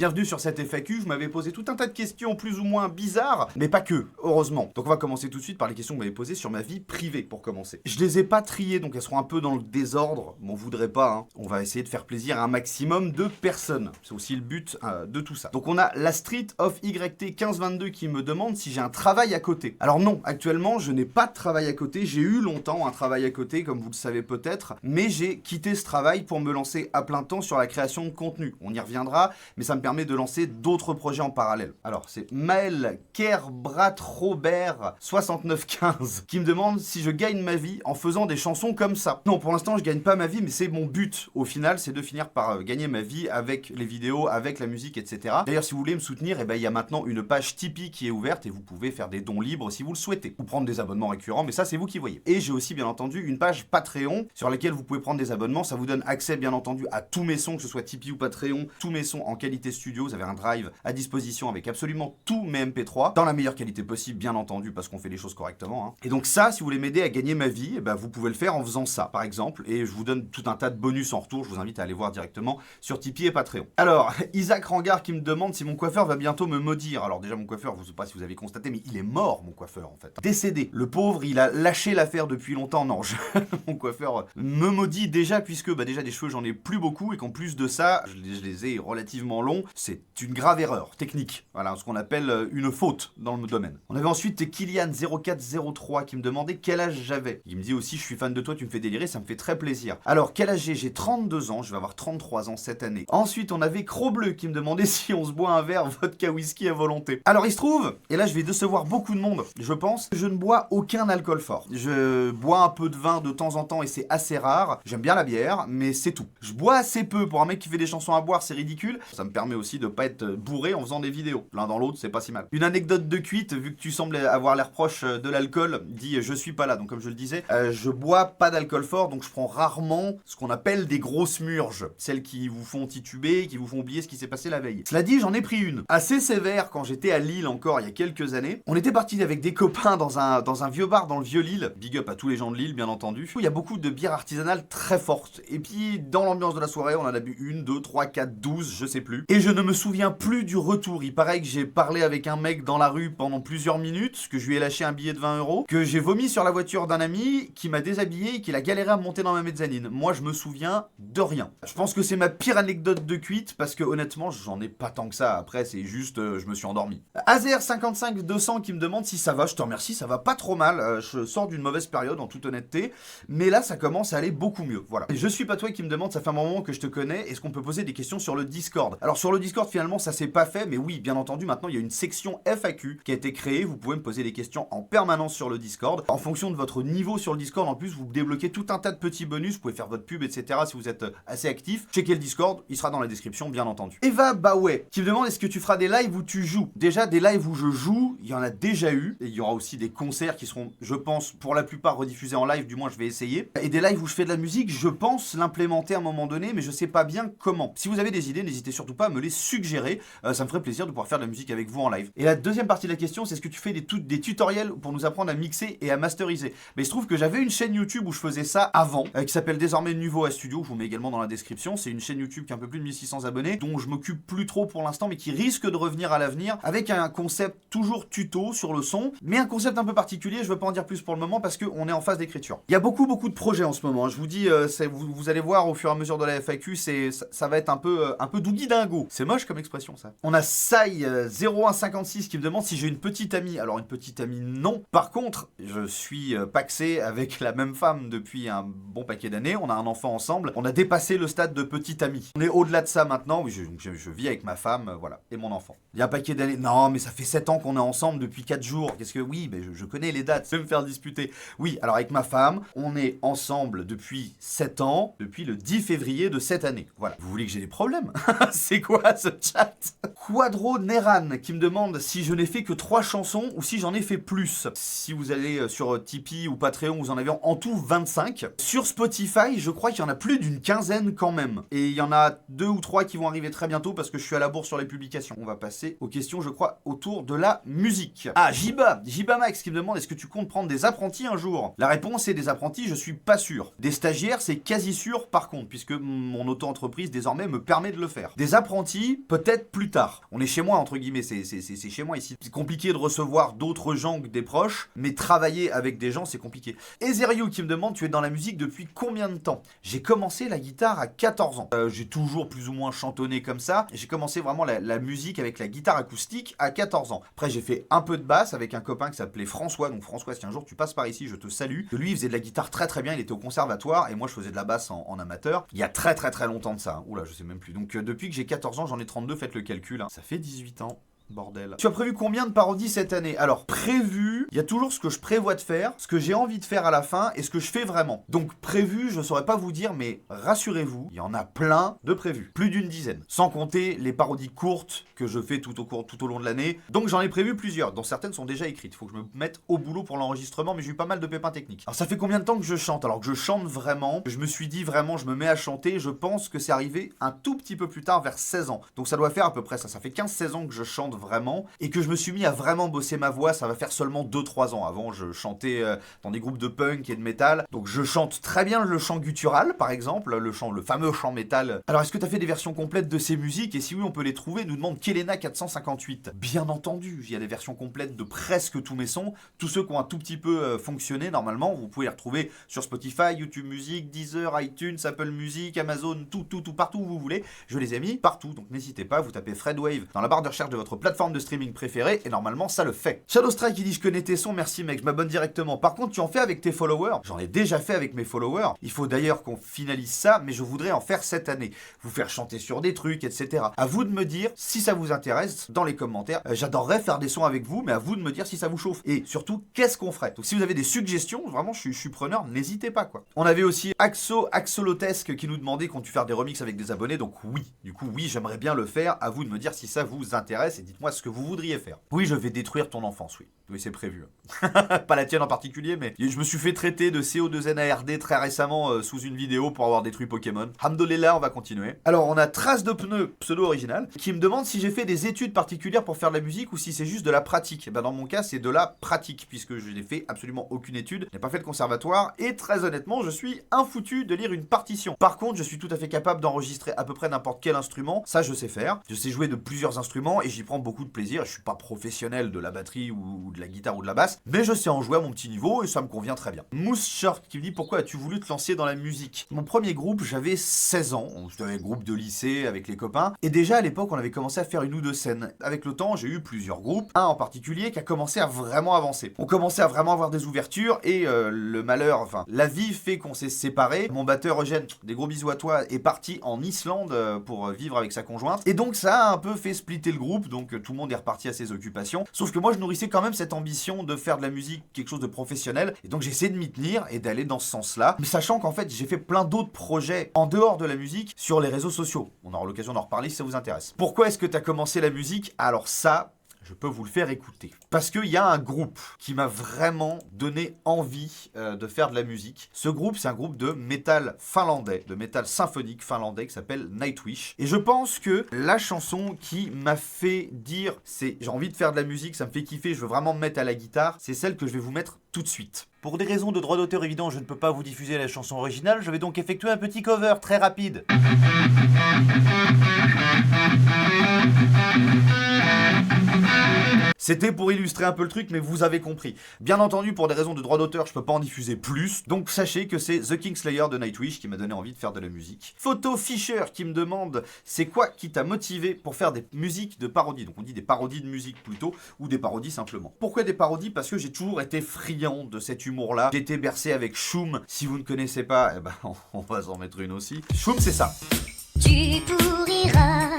Bienvenue sur cette FAQ, je m'avais posé tout un tas de questions plus ou moins bizarres, mais pas que, heureusement. Donc on va commencer tout de suite par les questions que vous m'avez posées sur ma vie privée, pour commencer. Je les ai pas triées, donc elles seront un peu dans le désordre, m'en voudrais pas, hein. On va essayer de faire plaisir à un maximum de personnes. C'est aussi le but de tout ça. Donc on a la Street of YT 1522 qui me demande si j'ai un travail à côté. Alors non, actuellement je n'ai pas de travail à côté, j'ai eu longtemps un travail à côté, comme vous le savez peut-être, mais j'ai quitté ce travail pour me lancer à plein temps sur la création de contenu. On y reviendra, mais ça me permet de lancer d'autres projets en parallèle. Alors, c'est Maël Kerbrat Robert 6915 qui me demande si je gagne ma vie en faisant des chansons comme ça. Non, pour l'instant, je gagne pas ma vie, mais c'est mon but. Au final, c'est de finir par gagner ma vie avec les vidéos, avec la musique, etc. D'ailleurs, si vous voulez me soutenir, eh ben, il y a maintenant une page Tipeee qui est ouverte et vous pouvez faire des dons libres si vous le souhaitez. Ou prendre des abonnements récurrents, mais ça, c'est vous qui voyez. Et j'ai aussi, bien entendu, une page Patreon sur laquelle vous pouvez prendre des abonnements. Ça vous donne accès, bien entendu, à tous mes sons, que ce soit Tipeee ou Patreon, tous mes sons en qualité studio. Vous avez un drive à disposition avec absolument tous mes MP3, dans la meilleure qualité possible, bien entendu, parce qu'on fait les choses correctement, hein. Et donc ça, si vous voulez m'aider à gagner ma vie, eh ben, vous pouvez le faire en faisant ça, par exemple, et je vous donne tout un tas de bonus en retour. Je vous invite à aller voir directement sur Tipeee et Patreon. Alors, Isaac Rangard qui me demande si mon coiffeur va bientôt me maudire. Alors déjà, mon coiffeur, je ne sais pas si vous avez constaté, mais il est mort, mon coiffeur, en fait. Décédé. Le pauvre, il a lâché l'affaire depuis longtemps. Non, mon coiffeur me maudit déjà, puisque déjà des cheveux, j'en ai plus beaucoup, et qu'en plus de ça, je les ai relativement longs. C'est une grave erreur technique. Voilà, ce qu'on appelle une faute dans le domaine. On avait ensuite Kylian0403 qui me demandait quel âge j'avais. Il me dit aussi, je suis fan de toi, tu me fais délirer, ça me fait très plaisir. Alors, quel âge j'ai? J'ai 32 ans, je vais avoir 33 ans cette année. Ensuite, on avait Cro-Bleu qui me demandait si on se boit un verre vodka whisky à volonté. Alors, il se trouve, et là je vais décevoir beaucoup de monde, je pense, je ne bois aucun alcool fort. Je bois un peu de vin de temps en temps et c'est assez rare. J'aime bien la bière, mais c'est tout. Je bois assez peu. Pour un mec qui fait des chansons à boire, c'est ridicule. Ça me permet aussi de pas être bourré en faisant des vidéos. L'un dans l'autre, c'est pas si mal. Une anecdote de cuite, vu que tu sembles avoir l'air proche de l'alcool, dit je suis pas là. Donc comme je le disais, je bois pas d'alcool fort, donc je prends rarement ce qu'on appelle des grosses murges. Celles qui vous font tituber, qui vous font oublier ce qui s'est passé la veille. Cela dit, j'en ai pris une. Assez sévère quand j'étais à Lille encore il y a quelques années. On était partis avec des copains dans un vieux bar dans le vieux Lille. Big up à tous les gens de Lille, bien entendu. Il y a beaucoup de bières artisanales très fortes. Et puis, dans l'ambiance de la soirée, on en a bu 1, 2, 3, 4, 12, je sais plus. Et je ne me souviens plus du retour. Il paraît que j'ai parlé avec un mec dans la rue pendant plusieurs minutes, que je lui ai lâché un billet de 20 €, que j'ai vomi sur la voiture d'un ami, qui m'a déshabillé et qu'il a galéré à monter dans ma mezzanine. Moi, je me souviens de rien. Je pense que c'est ma pire anecdote de cuite, parce que honnêtement, j'en ai pas tant que ça. Après, c'est juste, je me suis endormi. Azer55200 qui me demande si ça va. Je te remercie, ça va pas trop mal. Je sors d'une mauvaise période, en toute honnêteté. Mais là, ça commence à aller beaucoup mieux. Voilà. Je suis pas toi qui me demande, ça fait un moment que je te connais, est-ce qu'on peut poser des questions sur le Discord? Alors sur le Discord, finalement, ça s'est pas fait, mais oui, bien entendu, maintenant, il y a une section FAQ qui a été créée. Vous pouvez me poser des questions en permanence sur le Discord. En fonction de votre niveau sur le Discord, en plus, vous débloquez tout un tas de petits bonus. Vous pouvez faire votre pub, etc. si vous êtes assez actif. Checkez le Discord, il sera dans la description, bien entendu. Eva Baway qui me demande, est-ce que tu feras des lives où tu joues? Déjà, des lives où je joue, il y en a déjà eu. Et il y aura aussi des concerts qui seront, je pense, pour la plupart rediffusés en live, du moins je vais essayer. Et des lives où je fais de la musique, je pense l'implémenter à un moment donné, mais je sais pas bien comment. Si vous avez des idées, n'hésitez surtout pas à me les suggérer. Ça me ferait plaisir de pouvoir faire de la musique avec vous en live. Et la deuxième partie de la question, c'est est-ce que tu fais des tutoriels pour nous apprendre à mixer et à masteriser? Mais il se trouve que j'avais une chaîne YouTube où je faisais ça avant, qui s'appelle désormais Nuvoa Studio, je vous mets également dans la description. C'est une chaîne YouTube qui a un peu plus de 1600 abonnés, dont je m'occupe plus trop pour l'instant, mais qui risque de revenir à l'avenir, avec un concept toujours tuto sur le son, mais un concept un peu particulier. Je veux pas en dire plus pour le moment parce qu'on est en phase d'écriture. Il y a beaucoup de projets en ce moment, hein. Je vous dis, vous allez voir au fur et à mesure de la FAQ, ça va être un peu Dougie Dingo. C'est moche comme expression, ça. On a Sai0156 qui me demande si j'ai une petite amie. Alors une petite amie, non. Par contre, je suis paxé avec la même femme depuis un bon paquet d'années. On a un enfant ensemble. On a dépassé le stade de petite amie. On est au-delà de ça maintenant. Oui, je vis avec ma femme, voilà, et mon enfant. Il y a un paquet d'années. Non, mais ça fait 7 ans qu'on est ensemble depuis 4 jours. Qu'est-ce que... Oui, mais je connais les dates. Je vais me faire disputer. Oui, alors avec ma femme, on est ensemble depuis 7 ans, depuis le 10 février de cette année. Voilà. Vous voulez que j'ai des problèmes? C'est quoi ce chat? Quadro Neran qui me demande si je n'ai fait que 3 chansons ou si j'en ai fait plus. Si vous allez sur Tipeee ou Patreon, vous en avez en tout 25. Sur Spotify, je crois qu'il y en a plus d'une quinzaine quand même. Et il y en a 2 ou 3 qui vont arriver très bientôt parce que je suis à la bourre sur les publications. On va passer aux questions, je crois, autour de la musique. Ah, Jiba Max qui me demande est-ce que tu comptes prendre des apprentis un jour? La réponse est des apprentis, je suis pas sûr. Des stagiaires, c'est quasi sûr par contre, puisque mon auto-entreprise désormais me permet de le faire. Des apprentis, peut-être plus tard. On est chez moi, entre guillemets, c'est chez moi ici. C'est compliqué de recevoir d'autres gens que des proches, mais travailler avec des gens, c'est compliqué. Ezeriu qui me demande, tu es dans la musique depuis combien de temps? J'ai commencé la guitare à 14 ans. J'ai toujours plus ou moins chantonné comme ça. J'ai commencé vraiment la musique avec la guitare acoustique à 14 ans. Après, j'ai fait un peu de basse avec un copain qui s'appelait François. Donc François, si un jour tu passes par ici, je te salue. Que lui, il faisait de la guitare très très bien, il était au conservatoire, et moi je faisais de la basse en amateur. Il y a très très très longtemps de ça. Oula, je sais même plus. Donc depuis que j'ai 14 ans, j'en ai 32, faites le calcul. Hein. Ça fait 18 ans. Bordel. Tu as prévu combien de parodies cette année? Alors, prévu, il y a toujours ce que je prévois de faire, ce que j'ai envie de faire à la fin et ce que je fais vraiment. Donc, prévu, je ne saurais pas vous dire, mais rassurez-vous, il y en a plein de prévus. Plus d'une dizaine. Sans compter les parodies courtes que je fais tout au long de l'année. Donc, j'en ai prévu plusieurs, dont certaines sont déjà écrites. Il faut que je me mette au boulot pour l'enregistrement, mais j'ai eu pas mal de pépins techniques. Alors, ça fait combien de temps que je chante? Alors que je chante vraiment, je me suis dit vraiment, je me mets à chanter, je pense que c'est arrivé un tout petit peu plus tard, vers 16 ans. Donc, ça doit faire à peu près ça. Ça fait 15-16 ans que je chante vraiment et que je me suis mis à vraiment bosser ma voix. Ça va faire seulement 2-3 ans. Avant, je chantais dans des groupes de punk et de métal. Donc je chante très bien le chant guttural, par exemple, le fameux chant métal. Alors est-ce que tu as fait des versions complètes de ces musiques? Et si oui, on peut les trouver. Nous demande Kelena 458. Bien entendu, il y a des versions complètes de presque tous mes sons. Tous ceux qui ont un tout petit peu fonctionné normalement, vous pouvez les retrouver sur Spotify, YouTube Music, Deezer, iTunes, Apple Music, Amazon, tout, partout où vous voulez. Je les ai mis partout. Donc n'hésitez pas, vous tapez Fred Wave dans la barre de recherche de votre plateforme de streaming préférée et normalement ça le fait. Shadow Strike qui dit je connais tes sons, merci mec, je m'abonne directement. Par contre tu en fais avec tes followers? J'en ai déjà fait avec mes followers. Il faut d'ailleurs qu'on finalise ça, mais je voudrais en faire cette année. Vous faire chanter sur des trucs, etc. À vous de me dire si ça vous intéresse dans les commentaires. J'adorerais faire des sons avec vous, mais à vous de me dire si ça vous chauffe. Et surtout, qu'est-ce qu'on ferait? Donc si vous avez des suggestions, vraiment je suis preneur, n'hésitez pas quoi. On avait aussi Axolotesque qui nous demandait qu'on tu faire des remixes avec des abonnés, donc oui. Du coup oui, j'aimerais bien le faire. À vous de me dire si ça vous intéresse et dites-moi ce que vous voudriez faire. Oui, je vais détruire ton enfance, oui. Oui, c'est prévu. Pas la tienne en particulier, mais je me suis fait traiter de CO2NARD très récemment sous une vidéo pour avoir détruit Pokémon. Hamdolillah, on va continuer. Alors, on a Trace de pneus, pseudo original, qui me demande si j'ai fait des études particulières pour faire de la musique ou si c'est juste de la pratique. Et ben, dans mon cas, c'est de la pratique, puisque je n'ai fait absolument aucune étude, je n'ai pas fait de conservatoire, et très honnêtement, je suis infoutu de lire une partition. Par contre, je suis tout à fait capable d'enregistrer à peu près n'importe quel instrument, ça je sais faire. Je sais jouer de plusieurs instruments et j'y prends beaucoup de plaisir. Je suis pas professionnel de la batterie ou de la guitare ou de la basse, mais je sais en jouer à mon petit niveau et ça me convient très bien. Mousse Short qui me dit pourquoi as-tu voulu te lancer dans la musique? Mon premier groupe, j'avais 16 ans, c'était un groupe de lycée avec les copains, et déjà à l'époque on avait commencé à faire une ou deux scènes. Avec le temps, j'ai eu plusieurs groupes, un en particulier qui a commencé à vraiment avancer. On commençait à vraiment avoir des ouvertures et le malheur, enfin la vie fait qu'on s'est séparés. Mon batteur Eugène, des gros bisous à toi, est parti en Islande pour vivre avec sa conjointe, et donc ça a un peu fait splitter le groupe, donc tout le monde est reparti à ses occupations. Sauf que moi je nourrissais quand même cette ambition de faire de la musique quelque chose de professionnel, et donc j'ai essayé de m'y tenir et d'aller dans ce sens-là, mais sachant qu'en fait j'ai fait plein d'autres projets en dehors de la musique sur les réseaux sociaux. On aura l'occasion d'en reparler si ça vous intéresse. Pourquoi est-ce que tu as commencé la musique? Alors ça, je peux vous le faire écouter. Parce qu'il y a un groupe qui m'a vraiment donné envie de faire de la musique. Ce groupe, c'est un groupe de métal finlandais, de métal symphonique finlandais qui s'appelle Nightwish. Et je pense que la chanson qui m'a fait dire c'est j'ai envie de faire de la musique, ça me fait kiffer, je veux vraiment me mettre à la guitare, c'est celle que je vais vous mettre tout de suite. Pour des raisons de droit d'auteur évidents, je ne peux pas vous diffuser la chanson originale, je vais donc effectuer un petit cover très rapide. C'était pour illustrer un peu le truc, mais vous avez compris. Bien entendu, pour des raisons de droit d'auteur, je peux pas en diffuser plus. Donc sachez que c'est The Kingslayer de Nightwish qui m'a donné envie de faire de la musique. Photo Fisher qui me demande c'est quoi qui t'a motivé pour faire des musiques de parodie. Donc on dit des parodies de musique plutôt, ou des parodies simplement. Pourquoi des parodies? Parce que j'ai toujours été friand de cet humour-là. J'ai été bercé avec Shum. Si vous ne connaissez pas, eh ben on va s'en mettre une aussi. Shum, c'est ça. Tu pourriras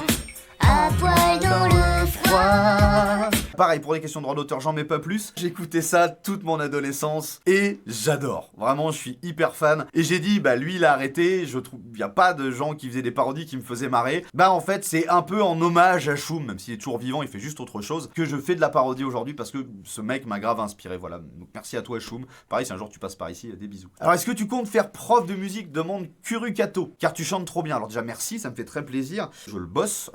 à poil dans le froid. pareil, pour les questions de droit d'auteur, j'en mets pas plus. J'écoutais ça toute mon adolescence et j'adore. Vraiment, je suis hyper fan. Et j'ai dit, bah lui, il a arrêté. Je trouve, il y a pas de gens qui faisaient des parodies qui me faisaient marrer. Bah en fait, c'est un peu en hommage à Shum, même s'il est toujours vivant, il fait juste autre chose, que je fais de la parodie aujourd'hui parce que ce mec m'a grave inspiré. Voilà. Donc merci à toi, Shum. Pareil, si un jour tu passes par ici, des bisous. Alors, est-ce que tu comptes faire prof de musique? Demande Kurukato. Car tu chantes trop bien. Alors déjà, merci, ça me fait très plaisir. Je le bosse.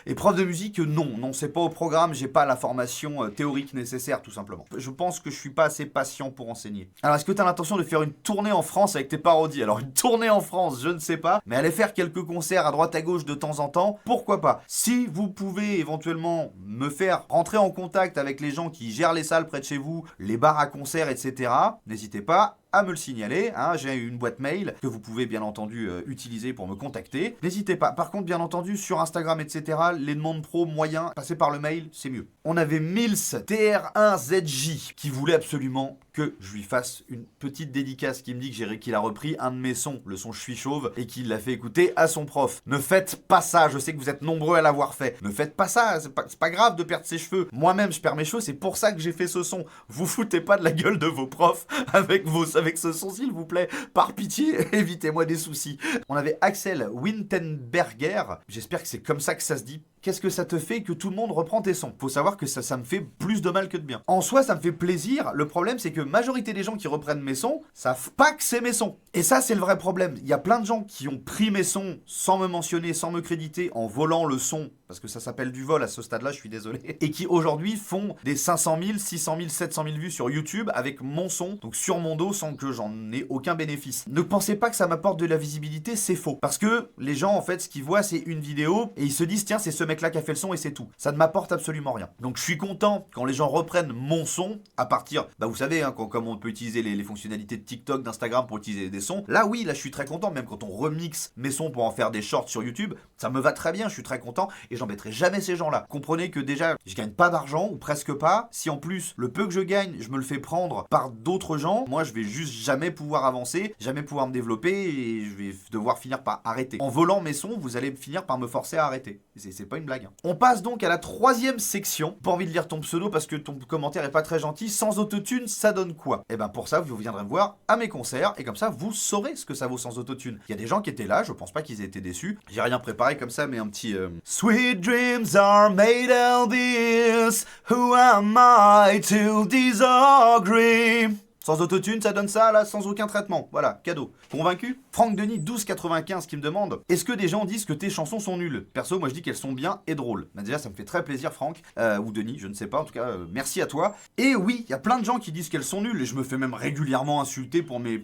Et prof de musique, non, c'est pas au programme. J'ai pas la formation théorique nécessaire, tout simplement. Je pense que je suis pas assez patient pour enseigner. Alors, est-ce que tu as l'intention de faire une tournée en France avec tes parodies? Alors, une tournée en France, je ne sais pas, mais aller faire quelques concerts à droite à gauche de temps en temps, pourquoi pas? Si vous pouvez éventuellement me faire rentrer en contact avec les gens qui gèrent les salles près de chez vous, les bars à concerts, etc., n'hésitez pas à me le signaler, hein. J'ai une boîte mail que vous pouvez bien entendu utiliser pour me contacter. N'hésitez pas. Par contre, bien entendu, sur Instagram, etc., les demandes pro moyens, passer par le mail, c'est mieux. On avait Mills TR1ZJ qui voulait absolument que je lui fasse une petite dédicace, qui me dit qu'il a repris un de mes sons, le son Je suis chauve, et qu'il l'a fait écouter à son prof. Ne faites pas ça, je sais que vous êtes nombreux à l'avoir fait. Ne faites pas ça, c'est pas grave de perdre ses cheveux. Moi-même, je perds mes cheveux, c'est pour ça que j'ai fait ce son. Vous foutez pas de la gueule de vos profs avec ce son, s'il vous plaît. Par pitié, évitez-moi des soucis. On avait Axel Wintenberger, j'espère que c'est comme ça que ça se dit. Qu'est-ce que ça te fait que tout le monde reprend tes sons? Faut savoir que ça me fait plus de mal que de bien. En soi, ça me fait plaisir. Le problème, c'est que majorité des gens qui reprennent mes sons savent pas que c'est mes sons. Et ça, c'est le vrai problème. Il y a plein de gens qui ont pris mes sons sans me mentionner, sans me créditer, en volant le son, parce que ça s'appelle du vol à ce stade-là, je suis désolé, et qui aujourd'hui font des 500 000, 600 000, 700 000 vues sur YouTube avec mon son, donc sur mon dos, sans que j'en ai aucun bénéfice. Ne pensez pas que ça m'apporte de la visibilité, c'est faux. Parce que les gens, en fait, ce qu'ils voient, c'est une vidéo, et ils se disent, tiens, c'est ce mec-là qui a fait le son, et c'est tout. Ça ne m'apporte absolument rien. Donc je suis content quand les gens reprennent mon son, à partir, bah vous savez, hein, comme on peut utiliser les fonctionnalités de TikTok, d'Instagram pour utiliser des sons, là oui, là je suis très content, même quand on remixe mes sons pour en faire des shorts sur YouTube, ça me va très bien, je suis très content, et j'embêterai jamais ces gens-là. Comprenez que déjà, je gagne pas d'argent, ou presque pas. Si en plus, le peu que je gagne, je me le fais prendre par d'autres gens, moi je vais juste jamais pouvoir avancer, jamais pouvoir me développer, et je vais devoir finir par arrêter. En volant mes sons, vous allez finir par me forcer à arrêter. C'est pas une blague. Hein. On passe donc à la troisième section. Pas envie de lire ton pseudo parce que ton commentaire est pas très gentil. Sans autotune, ça donne quoi? Et ben pour ça, vous viendrez me voir à mes concerts, et comme ça, vous saurez ce que ça vaut sans autotune. Il y a des gens qui étaient là, je pense pas qu'ils aient été déçus. J'ai rien préparé comme ça, mais un petit... Sweet dreams are made of this. Who am I to disagree? Sans autotune, ça donne ça, là, sans aucun traitement. Voilà, cadeau. Convaincu? Franck Denis 1295 qui me demande: est-ce que des gens disent que tes chansons sont nulles? Perso, moi je dis qu'elles sont bien et drôles. Bah déjà, ça me fait très plaisir, Franck. Ou Denis, je ne sais pas. En tout cas, merci à toi. Et oui, il y a plein de gens qui disent qu'elles sont nulles. Et je me fais même régulièrement insulter pour mes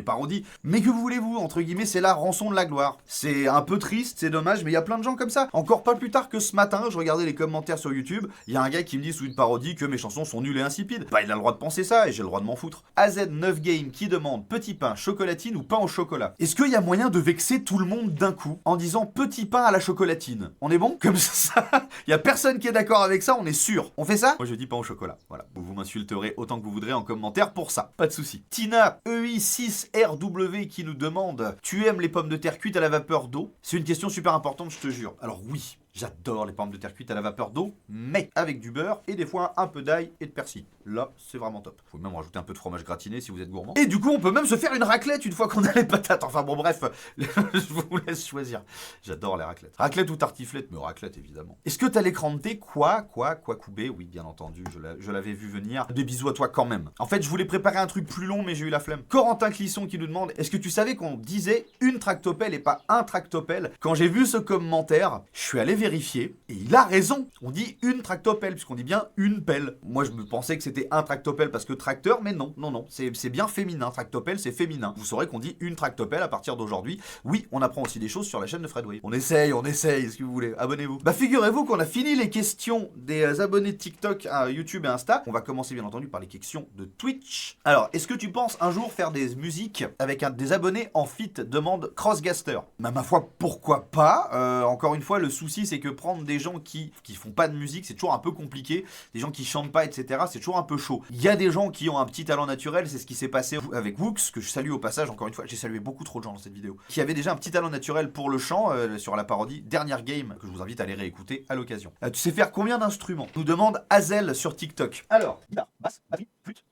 parodies. Mais que voulez-vous? Entre guillemets, c'est la rançon de la gloire. C'est un peu triste, c'est dommage, mais il y a plein de gens comme ça. Encore pas plus tard que ce matin, je regardais les commentaires sur YouTube. Il y a un gars qui me dit sous une parodie que mes chansons sont nulles et insipides. Bah, il a le droit de penser ça et j'ai le droit de m'en foutre. AZ9 Game qui demande: petit pain, chocolatine ou pain au chocolat? Est-ce qu'il y a moyen de vexer tout le monde d'un coup en disant petit pain à la chocolatine? On est bon? Comme ça, il y a personne qui est d'accord avec ça, on est sûr. On fait ça? Moi je dis pain au chocolat. Voilà. Vous m'insulterez autant que vous voudrez en commentaire pour ça. Pas de souci. Tina EI6RW qui nous demande: tu aimes les pommes de terre cuites à la vapeur d'eau? C'est une question super importante, je te jure. Alors oui, j'adore les pommes de terre cuites à la vapeur d'eau, mais avec du beurre et des fois un peu d'ail et de persil. Là, c'est vraiment top. Faut même rajouter un peu de fromage gratiné si vous êtes gourmand. Et du coup, on peut même se faire une raclette une fois qu'on a les patates. Enfin bon, bref, je vous laisse choisir. J'adore les raclettes. Raclette ou tartiflette? Mais raclette, évidemment. Est-ce que t'as l'écran de thé? Quoi, Koubé? Oui, bien entendu, je l'avais vu venir. Des bisous à toi quand même. En fait, je voulais préparer un truc plus long, mais j'ai eu la flemme. Corentin Clisson qui nous demande: est-ce que tu savais qu'on disait une tractopelle et pas un tractopelle? Quand j'ai vu ce commentaire, je suis allé vérifier, et il a raison. On dit une tractopelle, puisqu'on dit bien une pelle. Moi, je me pensais que c'était un tractopelle parce que tracteur, mais non, c'est bien féminin. Tractopelle, c'est féminin. Vous saurez qu'on dit une tractopelle à partir d'aujourd'hui. Oui, on apprend aussi des choses sur la chaîne de Fred Wave. On essaye, est-ce que vous voulez. Abonnez-vous. Bah, figurez-vous qu'on a fini les questions des abonnés de TikTok à YouTube et Insta. On va commencer, bien entendu, par les questions de Twitch. Alors, est-ce que tu penses un jour faire des musiques avec des abonnés en feat? Demande Crossgaster. Bah, ma foi, pourquoi pas? Encore une fois, le souci, c'est c'est que prendre des gens qui font pas de musique, c'est toujours un peu compliqué. Des gens qui chantent pas, etc., c'est toujours un peu chaud. Il y a des gens qui ont un petit talent naturel, c'est ce qui s'est passé avec Woox, que je salue au passage, encore une fois, j'ai salué beaucoup trop de gens dans cette vidéo, qui avait déjà un petit talent naturel pour le chant, sur la parodie Dernière Game, que je vous invite à aller réécouter à l'occasion. Tu sais faire combien d'instruments? Nous demande Hazel sur TikTok. Alors, guitare, basse, batterie, flûte,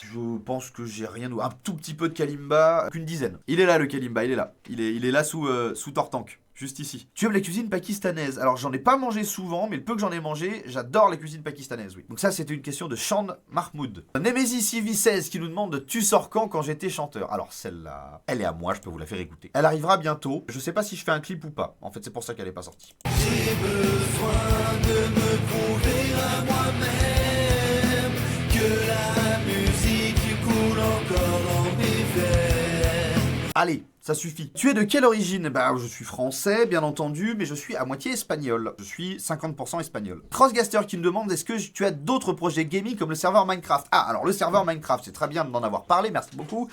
je pense que j'ai rien, un tout petit peu de kalimba, qu'une dizaine. Il est là le kalimba, il est là. Il est là sous Tortank. Juste ici. Tu aimes la cuisine pakistanaise? Alors j'en ai pas mangé souvent, mais le peu que j'en ai mangé, j'adore la cuisine pakistanaise, oui. Donc ça c'était une question de Sean Mahmoud. Nemesis CV16 qui nous demande tu sors quand j'étais chanteur? Alors celle-là, elle est à moi, je peux vous la faire écouter. Elle arrivera bientôt. Je sais pas si je fais un clip ou pas. En fait c'est pour ça qu'elle est pas sortie. J'ai besoin de me prouver à moi-même que la musique coule encore dans mes veines. Allez, ça suffit. Tu es de quelle origine? Bah, je suis français, bien entendu, mais je suis à moitié espagnol. Je suis 50% espagnol. Crossgaster qui me demande est-ce que tu as d'autres projets gaming comme le serveur Minecraft? Ah, alors le serveur Minecraft, c'est très bien d'en avoir parlé, merci beaucoup.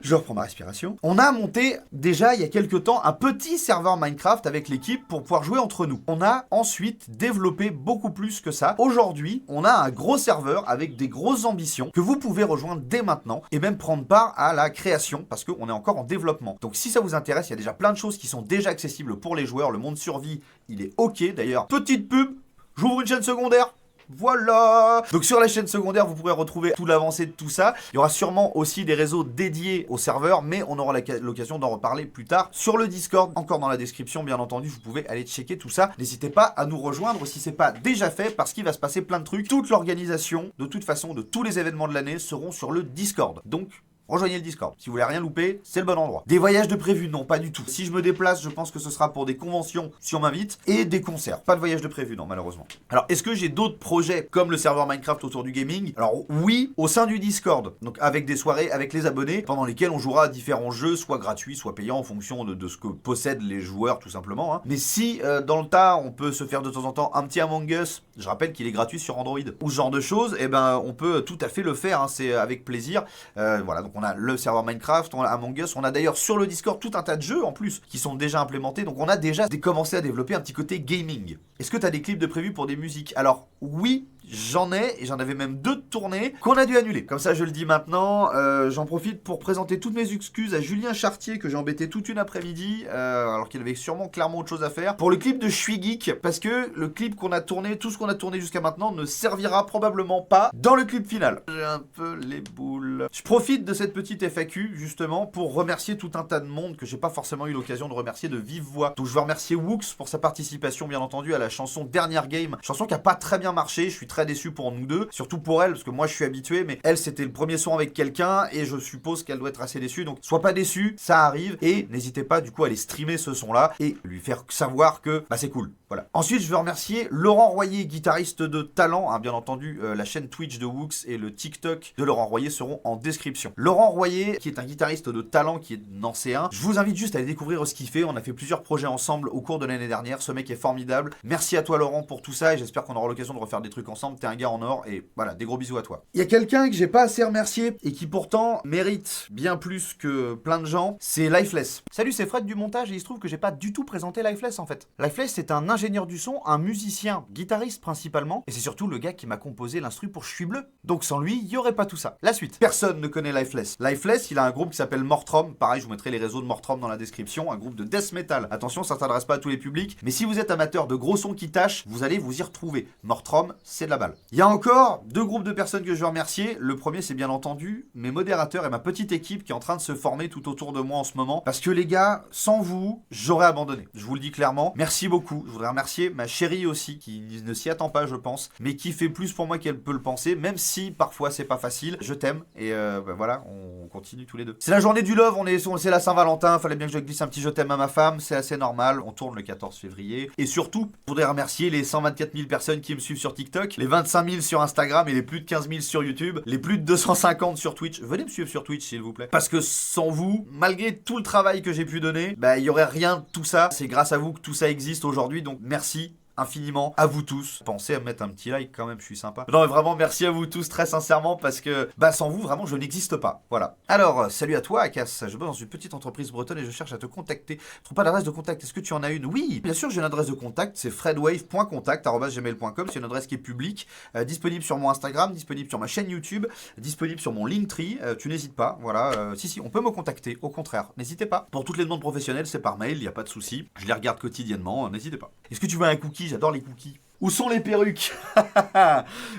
Je reprends ma respiration. On a monté déjà il y a quelques temps un petit serveur Minecraft avec l'équipe pour pouvoir jouer entre nous. On a ensuite développé beaucoup plus que ça. Aujourd'hui, on a un gros serveur avec des grosses ambitions que vous pouvez rejoindre dès maintenant et même prendre part à la création parce qu'on est encore en développement. Donc si ça vous intéresse, il y a déjà plein de choses qui sont déjà accessibles pour les joueurs. Le monde survie, il est ok. D'ailleurs, petite pub, j'ouvre une chaîne secondaire. Voilà. Donc sur la chaîne secondaire, vous pourrez retrouver tout l'avancée de tout ça. Il y aura sûrement aussi des réseaux dédiés au serveur, mais on aura l'occasion d'en reparler plus tard. Sur le Discord, encore dans la description, bien entendu, vous pouvez aller checker tout ça. N'hésitez pas à nous rejoindre si c'est pas déjà fait, parce qu'il va se passer plein de trucs. Toute l'organisation, de toute façon, de tous les événements de l'année seront sur le Discord. Donc rejoignez le Discord. Si vous voulez rien louper, c'est le bon endroit. Des voyages de prévu? Non, pas du tout. Si je me déplace, je pense que ce sera pour des conventions si on m'invite et des concerts. Pas de voyage de prévu, non, malheureusement. Alors, est-ce que j'ai d'autres projets comme le serveur Minecraft autour du gaming? Alors oui, au sein du Discord. Donc avec des soirées avec les abonnés pendant lesquelles on jouera à différents jeux, soit gratuits, soit payants en fonction de ce que possèdent les joueurs tout simplement. Hein. Mais si dans le tas, on peut se faire de temps en temps un petit Among Us, je rappelle qu'il est gratuit sur Android, ou ce genre de choses, eh ben on peut tout à fait le faire. Hein. C'est avec plaisir. Voilà, donc on a le serveur Minecraft, on a Among Us, on a d'ailleurs sur le Discord tout un tas de jeux en plus qui sont déjà implémentés, donc on a déjà commencé à développer un petit côté gaming. Est-ce que tu as des clips de prévus pour des musiques? Alors oui, j'en ai, et j'en avais même 2 de tournés qu'on a dû annuler. Comme ça je le dis maintenant, j'en profite pour présenter toutes mes excuses à Julien Chartier que j'ai embêté toute une après-midi, alors qu'il avait sûrement clairement autre chose à faire, pour le clip de Je suis geek, parce que le clip qu'on a tourné, tout ce qu'on a tourné jusqu'à maintenant ne servira probablement pas dans le clip final. J'ai un peu les boules. Je profite de cette petite FAQ justement pour remercier tout un tas de monde que j'ai pas forcément eu l'occasion de remercier de vive voix. Donc je veux remercier Woox pour sa participation bien entendu à la chanson Dernière Game, chanson qui a pas très bien marché, je suis très déçu pour nous deux, surtout pour elle parce que moi je suis habitué, mais elle c'était le premier son avec quelqu'un et je suppose qu'elle doit être assez déçue, donc sois pas déçu, ça arrive, et n'hésitez pas du coup à aller streamer ce son là et lui faire savoir que bah c'est cool. Voilà. Ensuite, je veux remercier Laurent Royer, guitariste de talent. Hein, bien entendu, la chaîne Twitch de Woox et le TikTok de Laurent Royer seront en description. Laurent Royer, qui est un guitariste de talent, qui est nancéen. Je vous invite juste à aller découvrir ce qu'il fait. On a fait plusieurs projets ensemble au cours de l'année dernière. Ce mec est formidable. Merci à toi, Laurent, pour tout ça. Et j'espère qu'on aura l'occasion de refaire des trucs ensemble. T'es un gars en or. Et voilà, des gros bisous à toi. Il y a quelqu'un que j'ai pas assez remercié et qui pourtant mérite bien plus que plein de gens. C'est Lifeless. Salut, c'est Fred du montage et il se trouve que j'ai pas du tout présenté Lifeless en fait. Lifeless, c'est un ingénieur du son, un musicien, guitariste principalement, et c'est surtout le gars qui m'a composé l'instru pour Je suis bleu. Donc sans lui, il y aurait pas tout ça. La suite. Personne ne connaît Lifeless. Lifeless, il a un groupe qui s'appelle Mortrom. Pareil, je vous mettrai les réseaux de Mortrom dans la description. Un groupe de death metal. Attention, ça s'adresse pas à tous les publics, mais si vous êtes amateur de gros sons qui tâchent, vous allez vous y retrouver. Mortrom, c'est de la balle. Il y a encore 2 groupes de personnes que je veux remercier. Le premier, c'est bien entendu mes modérateurs et ma petite équipe qui est en train de se former tout autour de moi en ce moment. Parce que les gars, sans vous, j'aurais abandonné. Je vous le dis clairement. Merci beaucoup. Je voudrais remercier ma chérie aussi, qui ne s'y attend pas, je pense, mais qui fait plus pour moi qu'elle peut le penser, même si parfois c'est pas facile. Je t'aime, et bah voilà, on continue tous les deux. C'est la journée du love, c'est la Saint-Valentin, fallait bien que je glisse un petit je t'aime à ma femme, c'est assez normal, on tourne le 14 février. Et surtout, je voudrais remercier les 124 000 personnes qui me suivent sur TikTok, les 25 000 sur Instagram et les plus de 15 000 sur YouTube, les plus de 250 sur Twitch. Venez me suivre sur Twitch, s'il vous plaît. Parce que sans vous, malgré tout le travail que j'ai pu donner, bah il y aurait rien de tout ça. C'est grâce à vous que tout ça existe aujourd'hui, donc merci infiniment à vous tous. Pensez à mettre un petit like quand même, je suis sympa. Non mais vraiment merci à vous tous très sincèrement parce que sans vous vraiment je n'existe pas. Voilà. Alors salut à toi Akas, je bosse dans une petite entreprise bretonne et je cherche à te contacter. Je trouve pas d'adresse de contact, est-ce que tu en as une? Oui, bien sûr j'ai une adresse de contact, c'est fredwave.contact@gmail.com, c'est une adresse qui est publique, disponible sur mon Instagram, disponible sur ma chaîne YouTube, disponible sur mon Linktree, tu n'hésites pas, voilà. Si, on peut me contacter, au contraire, n'hésitez pas. Pour toutes les demandes professionnelles, c'est par mail, il n'y a pas de souci, je les regarde quotidiennement, n'hésitez pas. Est-ce que tu veux un cookie? J'adore les cookies. Où sont les perruques?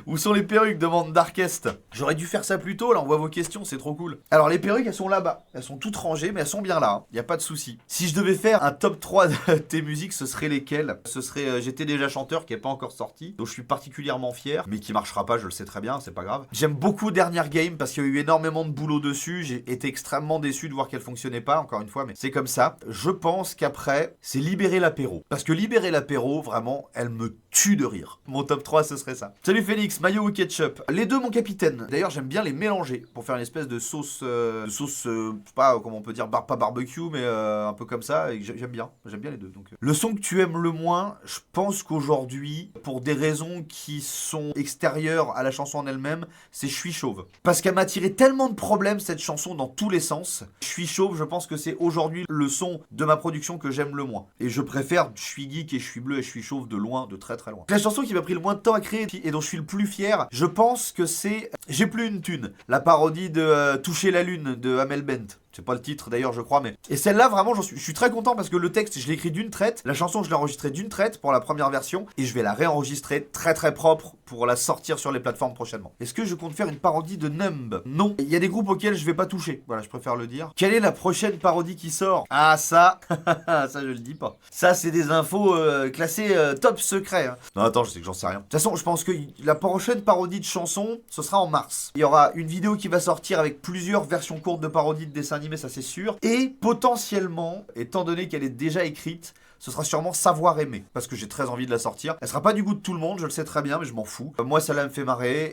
Où sont les perruques? Demande Darkest. J'aurais dû faire ça plus tôt, là on voit vos questions, c'est trop cool. Alors les perruques elles sont là-bas, elles sont toutes rangées mais elles sont bien là, y a pas de souci. Si je devais faire un top 3 de tes musiques, ce serait lesquelles? Ce serait J'étais déjà chanteur qui est pas encore sorti, dont je suis particulièrement fier, mais qui marchera pas, je le sais très bien, c'est pas grave. J'aime beaucoup Dernière Game parce qu'il y a eu énormément de boulot dessus, j'ai été extrêmement déçu de voir qu'elle fonctionnait pas, encore une fois, mais c'est comme ça. Je pense qu'après, c'est Libérer l'apéro. Parce que Libérer l'apéro, vraiment, elle me tue de rire. Mon top 3 ce serait ça. Salut Félix, mayo ou ketchup? Les deux mon capitaine. D'ailleurs j'aime bien les mélanger pour faire une espèce de sauce, je sais pas comment on peut dire, pas barbecue mais un peu comme ça et j'aime bien les deux. Donc, Le son que tu aimes le moins, je pense qu'aujourd'hui, pour des raisons qui sont extérieures à la chanson en elle-même, c'est Je suis chauve. Parce qu'elle m'a tiré tellement de problèmes cette chanson dans tous les sens. Je suis chauve, je pense que c'est aujourd'hui le son de ma production que j'aime le moins. Et je préfère Je suis geek et Je suis bleu et Je suis chauve de loin, de très très loin. La chanson qui m'a pris le moins de temps à créer et dont je suis le plus fier, je pense que c'est J'ai plus une thune, la parodie de Toucher la lune de Amel Bent. C'est pas le titre d'ailleurs je crois mais... Et celle-là vraiment je suis très content parce que le texte je l'ai écrit d'une traite, la chanson je l'ai enregistrée d'une traite pour la première version et je vais la réenregistrer très très propre pour la sortir sur les plateformes prochainement. Est-ce que je compte faire une parodie de Numb? Non. Il y a des groupes auxquels je vais pas toucher, voilà je préfère le dire. Quelle est la prochaine parodie qui sort? Ah ça, ça je le dis pas. Ça c'est des infos classées top secret. Hein. Non attends je sais que j'en sais rien. De toute façon je pense que la prochaine parodie de chanson ce sera en mars. Il y aura une vidéo qui va sortir avec plusieurs versions courtes de parodies de dessins animés, ça c'est sûr. Et potentiellement, étant donné qu'elle est déjà écrite, ce sera sûrement Savoir aimer, parce que j'ai très envie de la sortir. Elle sera pas du goût de tout le monde, je le sais très bien, mais je m'en fous. Moi, ça là me fait marrer,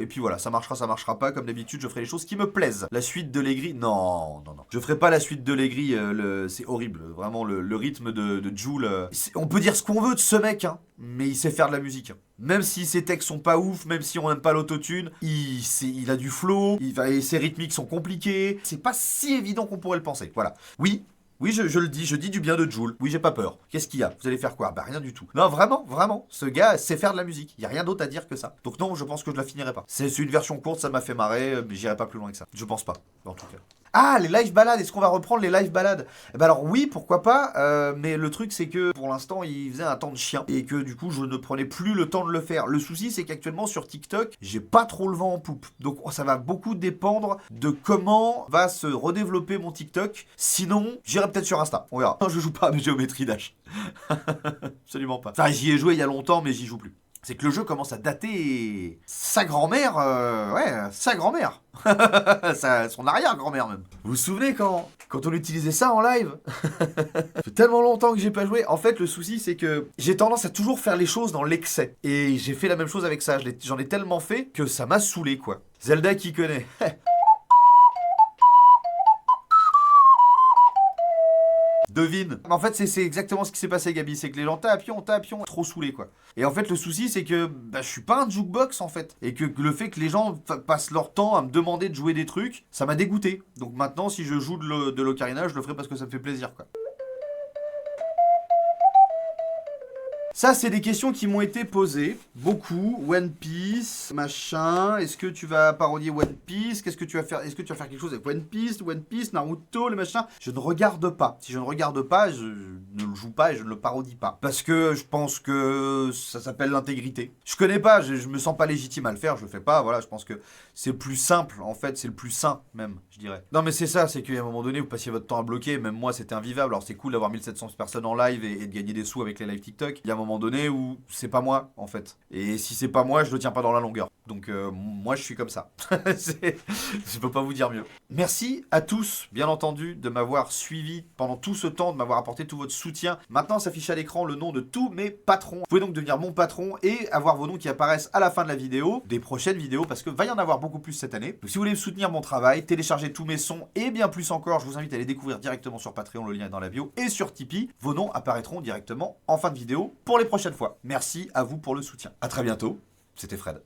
et puis voilà, ça marchera pas, comme d'habitude, je ferai les choses qui me plaisent. La suite de l'Aigri, non. Je ferai pas la suite de l'Aigri, c'est horrible, vraiment, le rythme de Jul. On peut dire ce qu'on veut de ce mec, hein, mais il sait faire de la musique. Même si ses textes sont pas ouf, même si on aime pas l'autotune, il a du flow, et ses rythmiques sont compliquées. C'est pas si évident qu'on pourrait le penser, voilà. Oui, je le dis, je dis du bien de Jul. Oui, j'ai pas peur. Qu'est-ce qu'il y a? Vous allez faire quoi? Bah rien du tout. Non, vraiment, ce gars sait faire de la musique. Il y a rien d'autre à dire que ça. Donc non, je pense que je la finirai pas. C'est une version courte, ça m'a fait marrer, mais j'irai pas plus loin que ça. Je pense pas, en tout cas. Ah, les live balades, est-ce qu'on va reprendre les live balades? Eh ben alors oui, pourquoi pas, mais le truc c'est que pour l'instant il faisait un temps de chien et que du coup je ne prenais plus le temps de le faire. Le souci c'est qu'actuellement sur TikTok, j'ai pas trop le vent en poupe. Donc ça va beaucoup dépendre de comment va se redévelopper mon TikTok. Sinon, j'irai peut-être sur Insta, on verra. Non, je joue pas à mes Géométrie Dash. Absolument pas. Enfin, j'y ai joué il y a longtemps, mais j'y joue plus. C'est que le jeu commence à dater sa grand-mère, sa grand-mère. Son arrière-grand-mère même. Vous vous souvenez quand on utilisait ça en live? Ça fait tellement longtemps que j'ai pas joué. En fait, le souci, c'est que j'ai tendance à toujours faire les choses dans l'excès. Et j'ai fait la même chose avec ça. J'en ai tellement fait que ça m'a saoulé, quoi. Zelda qui connaît. Devine. En fait, c'est exactement ce qui s'est passé, Gabi. C'est que les gens tapions, trop saoulés, quoi. Et en fait, le souci, c'est que je suis pas un jukebox, en fait. Et que le fait que les gens passent leur temps à me demander de jouer des trucs, ça m'a dégoûté. Donc maintenant, si je joue de l'ocarina, je le ferai parce que ça me fait plaisir, quoi. Ça, c'est des questions qui m'ont été posées. Beaucoup. One Piece, machin. Est-ce que tu vas parodier One Piece? Qu'est-ce que tu vas faire? Est-ce que tu vas faire quelque chose avec One Piece, Naruto, le machin? Je ne regarde pas. Si je ne regarde pas, je ne le joue pas et je ne le parodie pas. Parce que je pense que ça s'appelle l'intégrité. Je connais pas, je me sens pas légitime à le faire, je le fais pas. Voilà, je pense que c'est plus simple, en fait, c'est le plus sain, même, je dirais. Non, mais c'est ça, c'est qu'à un moment donné, vous passiez votre temps à bloquer. Même moi, c'était invivable. Alors, c'est cool d'avoir 1700 personnes en live et de gagner des sous avec les lives TikTok. Il y a un moment donné où c'est pas moi en fait. Et si c'est pas moi, je le tiens pas dans la longueur. Donc moi je suis comme ça. Je peux pas vous dire mieux. Merci à tous, bien entendu, de m'avoir suivi pendant tout ce temps, de m'avoir apporté tout votre soutien. Maintenant s'affiche à l'écran le nom de tous mes patrons. Vous pouvez donc devenir mon patron et avoir vos noms qui apparaissent à la fin de la vidéo, des prochaines vidéos, parce que va y en avoir beaucoup plus cette année. Donc si vous voulez soutenir mon travail, télécharger tous mes sons et bien plus encore, je vous invite à les découvrir directement sur Patreon, le lien est dans la bio, et sur Tipeee. Vos noms apparaîtront directement en fin de vidéo pour pour les prochaines fois. Merci à vous pour le soutien. À très bientôt, c'était Fred.